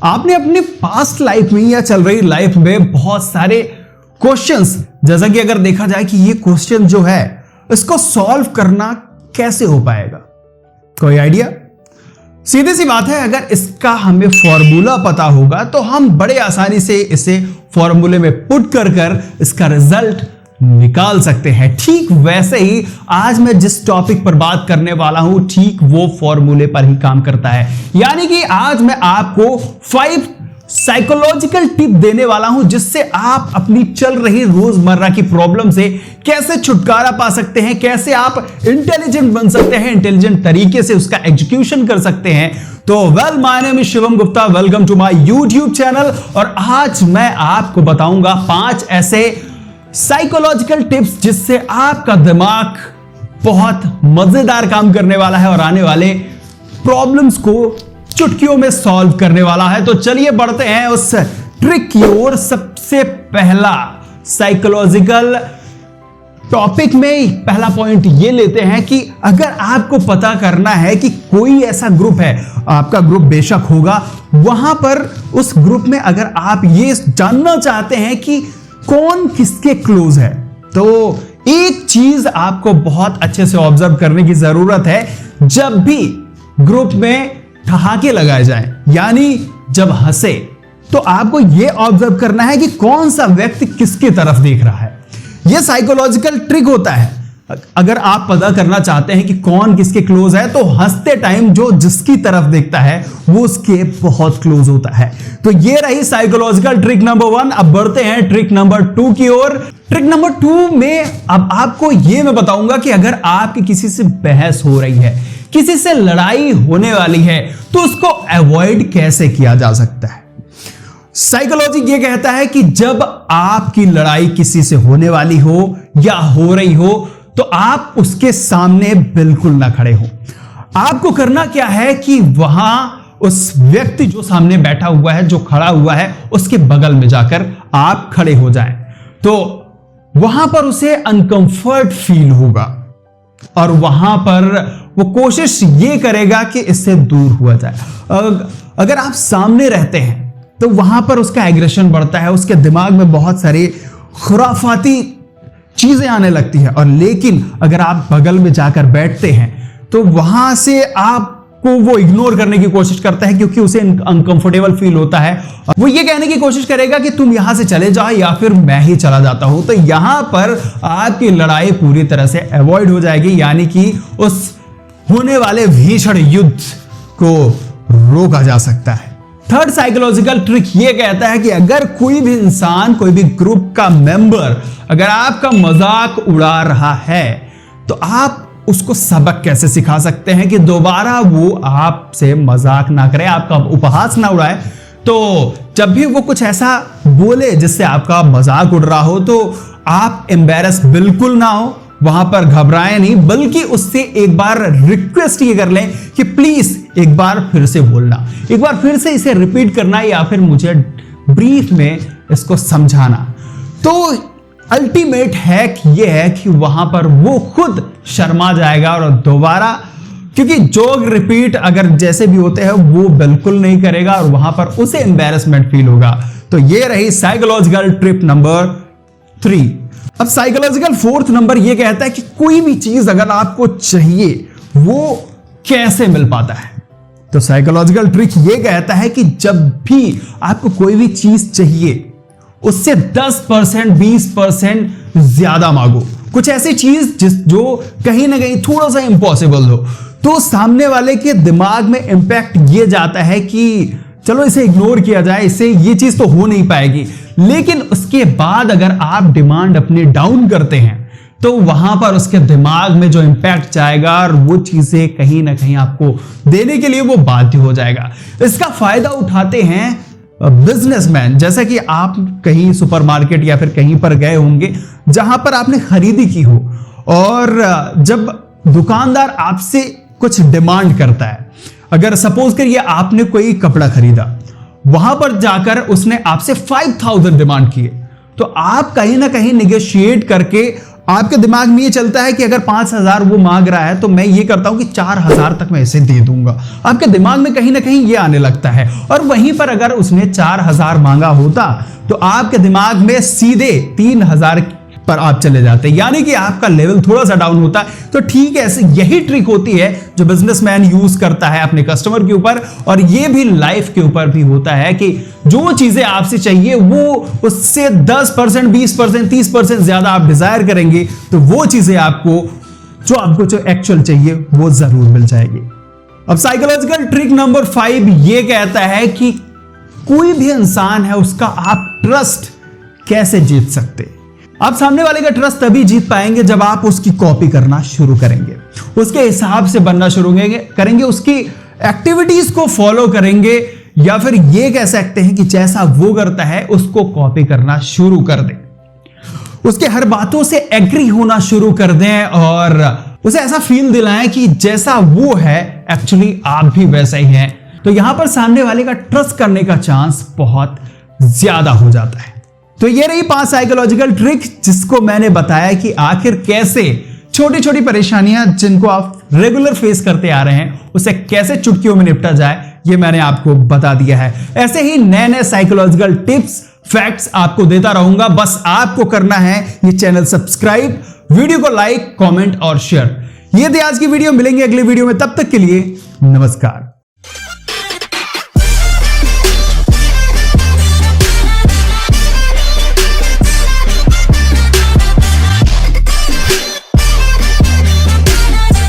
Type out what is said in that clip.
आपने अपने past life में या चल रही लाइफ में बहुत सारे क्वेश्चंस, जैसा कि अगर देखा जाए कि ये क्वेश्चन जो है इसको सॉल्व करना कैसे हो पाएगा, कोई आइडिया? सीधी सी बात है, अगर इसका हमें फॉर्मूला पता होगा तो हम बड़े आसानी से इसे फॉर्मूले में पुट कर इसका रिजल्ट निकाल सकते हैं। ठीक वैसे ही आज मैं जिस टॉपिक पर बात करने वाला हूं, ठीक वो फॉर्मूले पर ही काम करता है। यानी कि आज मैं आपको 5 साइकोलॉजिकल टिप देने वाला हूं जिससे आप अपनी चल रही रोजमर्रा की प्रॉब्लम से कैसे छुटकारा पा सकते हैं, कैसे आप इंटेलिजेंट बन सकते हैं, इंटेलिजेंट तरीके से उसका एग्जीक्यूशन कर सकते हैं। तो well, my name is Shivam Gupta, welcome to my YouTube channel. और आज मैं आपको बताऊंगा 5 ऐसे साइकोलॉजिकल टिप्स जिससे आपका दिमाग बहुत मजेदार काम करने वाला है और आने वाले प्रॉब्लम्स को चुटकियों में सॉल्व करने वाला है। तो चलिए बढ़ते हैं उस ट्रिक की ओर। सबसे पहला साइकोलॉजिकल टॉपिक में पहला पॉइंट ये लेते हैं कि अगर आपको पता करना है कि कोई ऐसा ग्रुप है, आपका ग्रुप बेशक होगा, वहां पर उस ग्रुप में अगर आप ये जानना चाहते हैं कि कौन किसके क्लोज है, तो एक चीज आपको बहुत अच्छे से ऑब्जर्व करने की जरूरत है। जब भी ग्रुप में ठहाके लगाए जाएं, यानी जब हंसे, तो आपको यह ऑब्जर्व करना है कि कौन सा व्यक्ति किसकी तरफ देख रहा है। यह साइकोलॉजिकल ट्रिक होता है। अगर आप पता करना चाहते हैं कि कौन किसके क्लोज है, तो हंसते टाइम जो जिसकी तरफ देखता है वो उसके बहुत क्लोज होता है। तो ये रही साइकोलॉजिकल ट्रिक नंबर 1। अब बढ़ते हैं ट्रिक नंबर 2 की ओर। ट्रिक नंबर 2 में अब आपको ये मैं बताऊंगा कि अगर आपकी किसी से बहस हो रही है, किसी से लड़ाई होने वाली है, तो उसको अवॉइड कैसे किया जा सकता है। साइकोलॉजी ये कहता है कि जब आपकी लड़ाई किसी से होने वाली हो या हो रही हो, तो आप उसके सामने बिल्कुल ना खड़े हो। आपको करना क्या है कि वहां उस व्यक्ति जो सामने बैठा हुआ है, जो खड़ा हुआ है, उसके बगल में जाकर आप खड़े हो जाएं। तो वहां पर उसे अनकंफर्ट फील होगा और वहां पर वो कोशिश ये करेगा कि इससे दूर हुआ जाए। अगर आप सामने रहते हैं तो वहां पर उसका एग्रेशन बढ़ता है, उसके दिमाग में बहुत सारी खुराफाती चीजें आने लगती है। और लेकिन अगर आप बगल में जाकर बैठते हैं तो वहां से आपको वो इग्नोर करने की कोशिश करता है, क्योंकि उसे अनकंफर्टेबल फील होता है। वो ये कहने की कोशिश करेगा कि तुम यहां से चले जाओ या फिर मैं ही चला जाता हूं। तो यहां पर आपकी लड़ाई पूरी तरह से अवॉइड हो जाएगी, यानी कि उस होने वाले भीषण युद्ध को रोका जा सकता है। थर्ड साइकोलॉजिकल ट्रिक ये कहता है कि अगर कोई भी इंसान, कोई भी ग्रुप का मेंबर अगर आपका मजाक उड़ा रहा है, तो आप उसको सबक कैसे सिखा सकते हैं कि दोबारा वो आपसे मजाक ना करे, आपका उपहास ना उड़ाए। तो जब भी वो कुछ ऐसा बोले जिससे आपका मजाक उड़ रहा हो, तो आप एम्बैरस बिल्कुल ना हो, वहां पर घबराएं नहीं, बल्कि उससे एक बार रिक्वेस्ट ये कर लें कि प्लीज एक बार फिर से बोलना, एक बार फिर से इसे रिपीट करना, या फिर मुझे ब्रीफ में इसको समझाना। तो अल्टीमेट हैक ये है कि वहां पर वो खुद शर्मा जाएगा और दोबारा, क्योंकि जोक रिपीट अगर जैसे भी होते हैं वो बिल्कुल नहीं करेगा और वहां पर उसे एम्बैरेसमेंट फील होगा। तो ये रही साइकोलॉजिकल ट्रिप नंबर 3। अब साइकोलॉजिकल 4th नंबर ये कहता है कि कोई भी चीज अगर आपको चाहिए वो कैसे मिल पाता है। तो साइकोलॉजिकल ट्रिक ये कहता है कि जब भी आपको कोई भी चीज चाहिए, उससे 10% 20% ज्यादा मांगो। कुछ ऐसी चीज जो कहीं ना कहीं थोड़ा सा इंपॉसिबल हो, तो सामने वाले के दिमाग में इंपैक्ट ये जाता है कि चलो इसे इग्नोर किया जाए, इससे ये चीज तो हो नहीं पाएगी। लेकिन उसके बाद अगर आप डिमांड अपनी डाउन करते हैं, तो वहां पर उसके दिमाग में जो इंपैक्ट जाएगा और वो चीजें कहीं ना कहीं आपको देने के लिए वो बाध्य हो जाएगा। इसका फायदा उठाते हैं बिजनेसमैन। जैसा कि आप कहीं सुपरमार्केट या फिर कहीं पर गए होंगे जहां पर आपने खरीदी की हो, और जब दुकानदार आपसे कुछ डिमांड करता है, अगर सपोज करिए आपने कोई कपड़ा खरीदा, वहां पर जाकर उसने आपसे 5000 डिमांड किए, तो आप कहीं ना कहीं नेगोशिएट करके आपके दिमाग में ये चलता है कि अगर 5,000 वो मांग रहा है तो मैं ये करता हूं कि 4,000 तक मैं इसे दे दूंगा। आपके दिमाग में कहीं ना कहीं ये आने लगता है। और वहीं पर अगर उसने 4,000 मांगा होता तो आपके दिमाग में सीधे 3,000 पर आप चले जाते, यानी कि आपका लेवल थोड़ा सा डाउन होता। तो ठीक है, ऐसे यही ट्रिक होती है जो बिजनेसमैन यूज करता है अपने कस्टमर के ऊपर, और ये भी लाइफ के ऊपर भी होता है कि जो चीजें आपसे चाहिए वो उससे 10%, 20%, 30% ज्यादा आप डिजायर करेंगे तो वो चीजें आपको जो एक्चुअल चाहिए वो जरूर मिल जाएगी। अब साइकोलॉजिकल ट्रिक नंबर 5 ये कहता है कि कोई भी इंसान है उसका आप ट्रस्ट कैसे जीत सकते। आप सामने वाले का ट्रस्ट तभी जीत पाएंगे जब आप उसकी कॉपी करना शुरू करेंगे, उसके हिसाब से बनना शुरू करेंगे, उसकी एक्टिविटीज को फॉलो करेंगे, या फिर ये कह सकते हैं कि जैसा वो करता है उसको कॉपी करना शुरू कर दें, उसके हर बातों से एग्री होना शुरू कर दें और उसे ऐसा फील दिलाएं कि जैसा वो है एक्चुअली आप भी वैसा ही हैं। तो यहां पर सामने वाले का ट्रस्ट करने का चांस बहुत ज्यादा हो जाता है। तो ये रही 5 साइकोलॉजिकल ट्रिक जिसको मैंने बताया कि आखिर कैसे छोटी छोटी परेशानियां जिनको आप रेगुलर फेस करते आ रहे हैं उसे कैसे चुटकियों में निपटा जाए, ये मैंने आपको बता दिया है। ऐसे ही नए नए साइकोलॉजिकल टिप्स, फैक्ट्स आपको देता रहूंगा। बस आपको करना है ये चैनल सब्सक्राइब, वीडियो को लाइक, कमेंट और शेयर। ये थी आज की वीडियो, मिलेंगे अगले वीडियो में, तब तक के लिए नमस्कार।